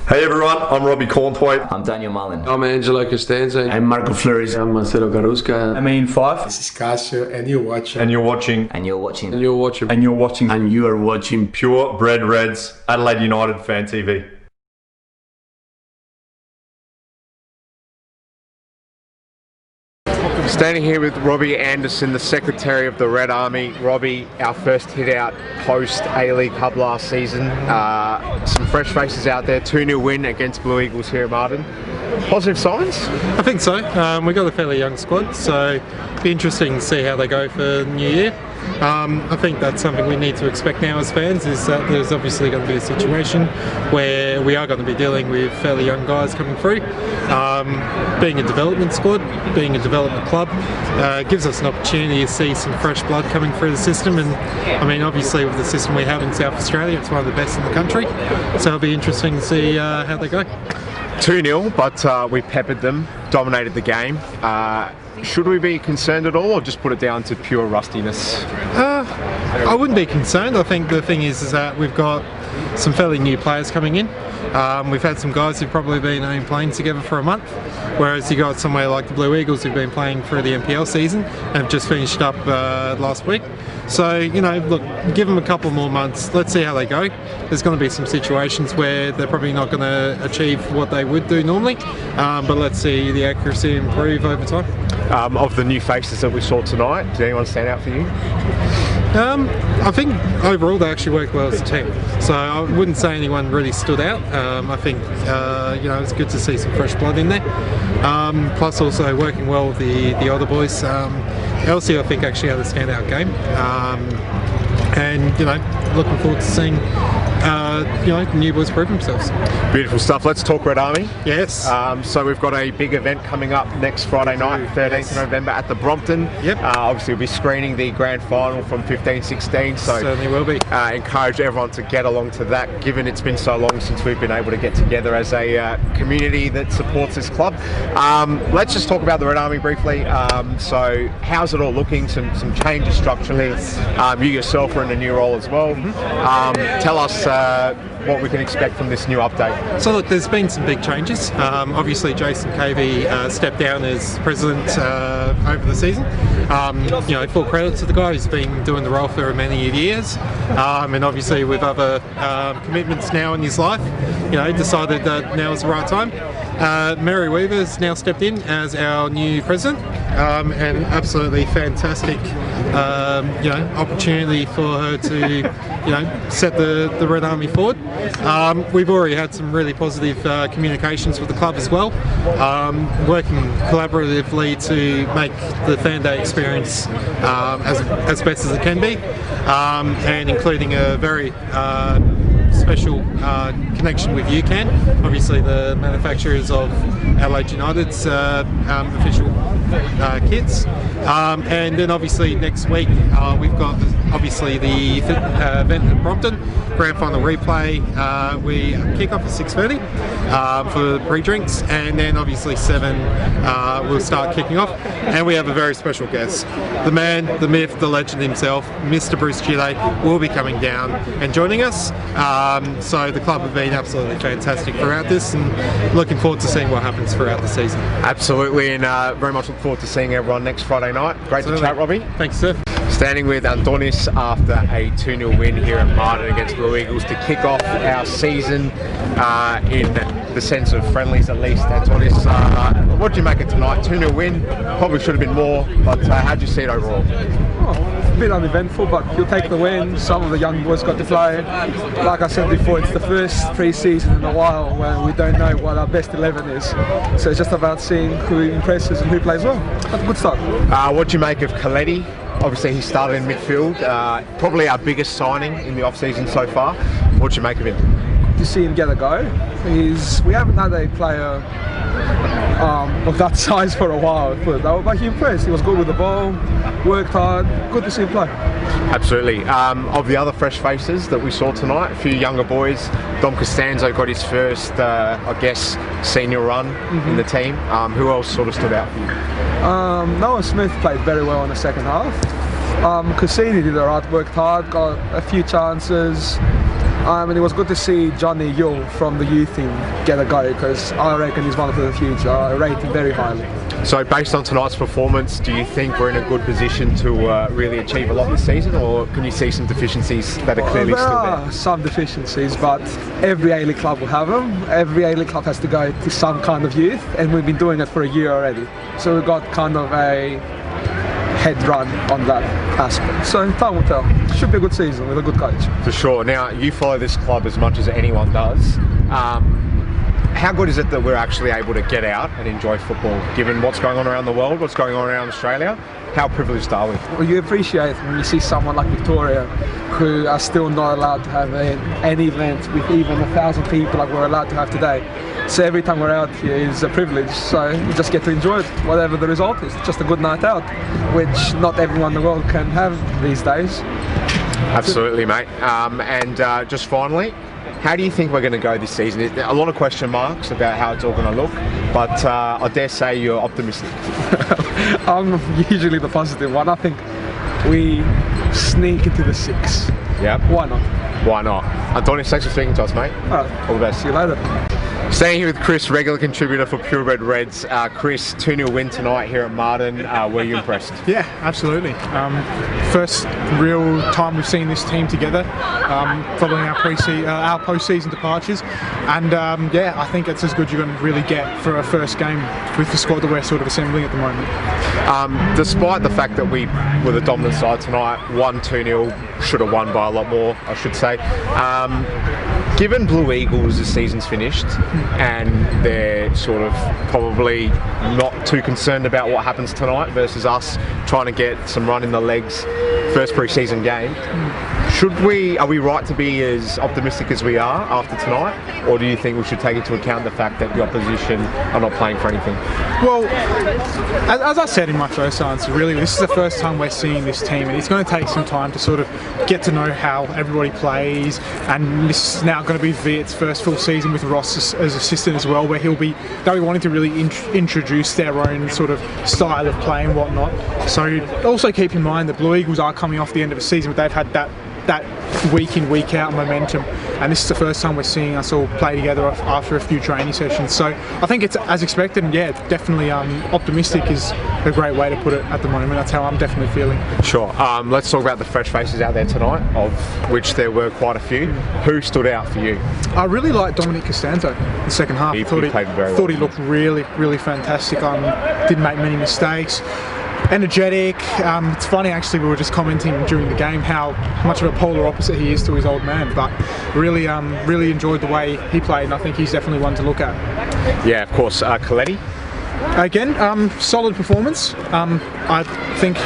Hey everyone, I'm Robbie Cornthwaite. I'm Daniel Mullen. I'm Angelo Costanzo. I'm Marco Flores. I'm Marcelo Garuska. I'm Ian Fife. This is Casio, and you're watching. And you're watching. And you're watching. And you're watching. And you're watching. And you are watching Pure Bred Reds, Adelaide United Fan TV. Standing here with Robby Anderson, the Secretary of the Red Army. Robbie, our first hit out post A-League Hub last season. Some fresh faces out there, 2-0 win against Blue Eagles here at Marden. Positive signs? I think so. We've got a fairly young squad, so it'll be interesting to see how they go for the new year. I think that's something we need to expect now as fans, is that there's obviously going to be a situation where we are going to be dealing with fairly young guys coming through. Being a development squad, being a development club, gives us an opportunity to see some fresh blood coming through the system. And I mean, obviously with the system we have in South Australia, it's one of the best in the country, so it'll be interesting to see how they go. 2-0, but we peppered them, dominated the game. Should we be concerned at all, or just put it down to pure rustiness? I wouldn't be concerned. I think the thing is that we've got some fairly new players coming in. We've had some guys who've probably been playing together for a month, whereas you got somewhere like the Blue Eagles who've been playing through the NPL season and have just finished up last week. So, you know, look, give them a couple more months, let's see how they go. There's going to be some situations where they're probably not going to achieve what they would do normally, but let's see the accuracy improve over time. Of the new faces that we saw tonight, did anyone stand out for you? I think overall they actually worked well as a team, so I wouldn't say anyone really stood out. I think you know, it's good to see some fresh blood in there. Plus also working well with the older boys. Elsie, I think, actually had a standout game, and you know, looking forward to seeing you know, the new boys prove themselves. Beautiful stuff. Let's talk Red Army. Yes. So we've got a big event coming up next Friday night, 13th of November at the Brompton. Yep. Obviously we'll be screening the grand final from 15-16, so certainly will be. Encourage everyone to get along to that, given it's been so long since we've been able to get together as a community that supports this club. Let's just talk about the Red Army briefly. So how's it all looking? Some changes structurally. You yourself are in a new role as well. Tell us what we can expect from this new update. So look, there's been some big changes. Obviously Jason Cavey stepped down as president over the season. You know, full credit to the guy. He's been doing the role for many years, and obviously with other commitments now in his life, you know, decided that now is the right time. Mary Weaver's now stepped in as our new president, and absolutely fantastic you know, opportunity for her to, you know, set the Red Army forward. We've already had some really positive communications with the club as well, working collaboratively to make the fan day experience as best as it can be, and including a very special connection with UCAN, obviously the manufacturers of Adelaide United's official kits, and then obviously next week we've got obviously the event at Brompton, grand final replay. We kick off at 6:30 for pre-drinks, and then obviously 7 we'll start kicking off, and we have a very special guest, the man, the myth, the legend himself, Mr. Bruce Gile, will be coming down and joining us. So the club have been absolutely fantastic throughout this, and looking forward to seeing what happens throughout the season. Absolutely, and very much look forward to seeing everyone next Friday night. Great to chat, Robbie. Thanks, sir. Standing with Antonis after a 2-0 win here at Marden against Blue Eagles to kick off our season in the sense of friendlies at least. Antonis, what did you make it tonight? 2-0 win, probably should have been more, but how did you see it overall? A bit uneventful, but you'll take the win. Some of the young boys got to play. Like I said before, it's the first pre-season in a while where we don't know what our best 11 is. So it's just about seeing who impresses and who plays well. That's a good start. What do you make of Coletti? Obviously he started in midfield, probably our biggest signing in the off-season so far. What do you make of him? To see him get a go. We haven't had a player of that size for a while, but he impressed. He was good with the ball, worked hard. Good to see him play. Absolutely. Of the other fresh faces that we saw tonight, a few younger boys. Dom Costanzo got his first, I guess, senior run in the team. Who else sort of stood out for you? Noah Smith played very well in the second half. Cassini did alright, worked hard, got a few chances. And it was good to see Johnny Yule from the youth team get a go, because I reckon he's one of the future. I rate him very highly. So based on tonight's performance, do you think we're in a good position to really achieve a lot this season, or can you see some deficiencies that are clearly still there? There are some deficiencies, but every A-League club will have them. Every A-League club has to go to some kind of youth, and we've been doing it for a year already. So we've got kind of a head run on that aspect. So time will tell. Should be a good season with a good coach. For sure. Now, you follow this club as much as anyone does. How good is it that we're actually able to get out and enjoy football, given what's going on around the world, what's going on around Australia? How privileged are we? Well, you appreciate when you see someone like Victoria, who are still not allowed to have any event with even 1,000 people like we're allowed to have today. So every time we're out here is a privilege, so you just get to enjoy it, whatever the result is. It's just a good night out, which not everyone in the world can have these days. Absolutely, mate. Just finally, how do you think we're going to go this season? A lot of question marks about how it's all going to look, but I dare say you're optimistic. I'm usually the positive one. I think we sneak into the 6. Yeah. Why not? Why not? Antonis, thanks for speaking to us, mate. All right. All the best. See you later. Staying here with Chris, regular contributor for Purebred Reds. Chris, 2-0 win tonight here at Marden. Were you impressed? Yeah, absolutely. First real time we've seen this team together following our post-season departures, and yeah, I think it's as good you're going to really get for a first game with the squad that we're sort of assembling at the moment. Despite the fact that we were the dominant side tonight, won 2-0, should have won by a lot more, I should say. Given Blue Eagles, the season's finished and they're sort of probably not too concerned about what happens tonight versus us trying to get some run in the legs, first pre-season game, are we right to be as optimistic as we are after tonight, or do you think we should take into account the fact that the opposition are not playing for anything? Well, as I said in my first answer, really this is the first time we're seeing this team, and it's going to take some time to sort of get to know how everybody plays, and this is now going to be Veart's first full season with Ross as assistant as well, where they'll be wanting to really introduce their own sort of style of play and whatnot. So also keep in mind that Blue Eagles are coming off the end of a season, but they've had that week in, week out momentum, and this is the first time we're seeing us all play together after a few training sessions. So I think it's as expected, and yeah, definitely optimistic is a great way to put it at the moment. That's how I'm definitely feeling. Sure. Let's talk about the fresh faces out there tonight, of which there were quite a few. Who stood out for you? I really liked Dominic Costanzo in the second half. He played very well. Thought he looked really, really fantastic. Didn't make many mistakes. Energetic. It's funny actually, we were just commenting during the game how much of a polar opposite he is to his old man, but really really enjoyed the way he played, and I think he's definitely one to look at. Yeah, of course. Coletti? Again, solid performance. I think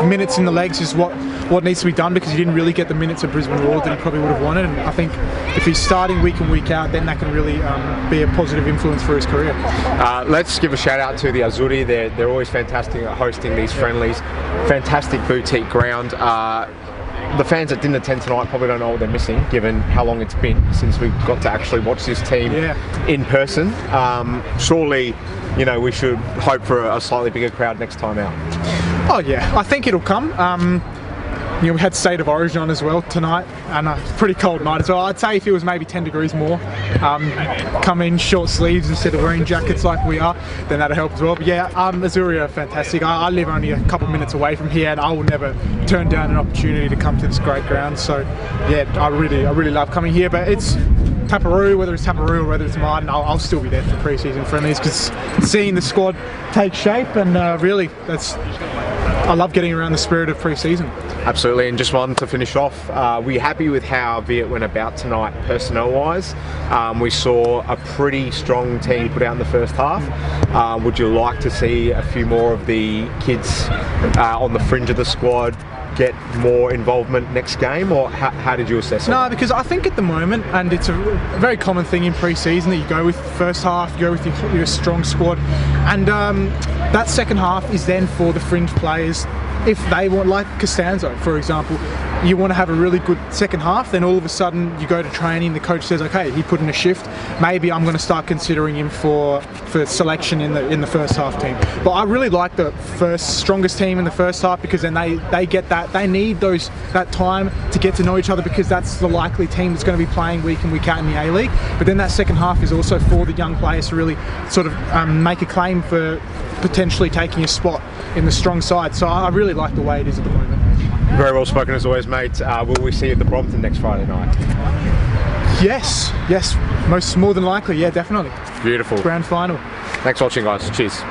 minutes in the legs is what needs to be done, because he didn't really get the minutes at Brisbane Roar that he probably would have wanted, and I think if he's starting week in, week out, then that can really be a positive influence for his career. Let's give a shout out to the Azzurri. They're always fantastic at hosting these friendlies. Fantastic boutique ground. The fans that didn't attend tonight probably don't know what they're missing, given how long it's been since we got to actually watch this team in person. Surely, we should hope for a slightly bigger crowd next time out. Oh yeah, I think it'll come. We had State of Origin on as well tonight, and a pretty cold night as well. I'd say if it was maybe 10 degrees more, come in short sleeves instead of wearing jackets like we are, then that'll help as well. But yeah, Azzurri are fantastic. I live only a couple minutes away from here, and I will never turn down an opportunity to come to this great ground. So yeah, I really love coming here. But it's Taparoo, whether it's Taparoo or whether it's Marden, I'll still be there for pre-season friendlies, because seeing the squad take shape, and really I love getting around the spirit of pre-season. Absolutely, and just one to finish off, were you happy with how Veart went about tonight personnel-wise? We saw a pretty strong team put out in the first half. Would you like to see a few more of the kids on the fringe of the squad get more involvement next game, or how did you assess it? No, because I think at the moment, and it's a very common thing in pre-season, that you go with the first half, you go with your strong squad, and that second half is then for the fringe players. If they want, like Costanzo for example, you want to have a really good second half, then all of a sudden you go to training, the coach says, okay, he put in a shift, maybe I'm going to start considering him for selection in the first half team. But I really like the strongest team in the first half, because then they get that, they need that time to get to know each other, because that's the likely team that's going to be playing week in, week out in the A-League. But then that second half is also for the young players to really sort of make a claim for potentially taking a spot in the strong side. So I really like the way it is at the moment. Very well spoken as always, mate. Will we see you at the Brompton next Friday night? Yes, more than likely, yeah, definitely. Beautiful. Grand final. Thanks for watching, guys. Cheers.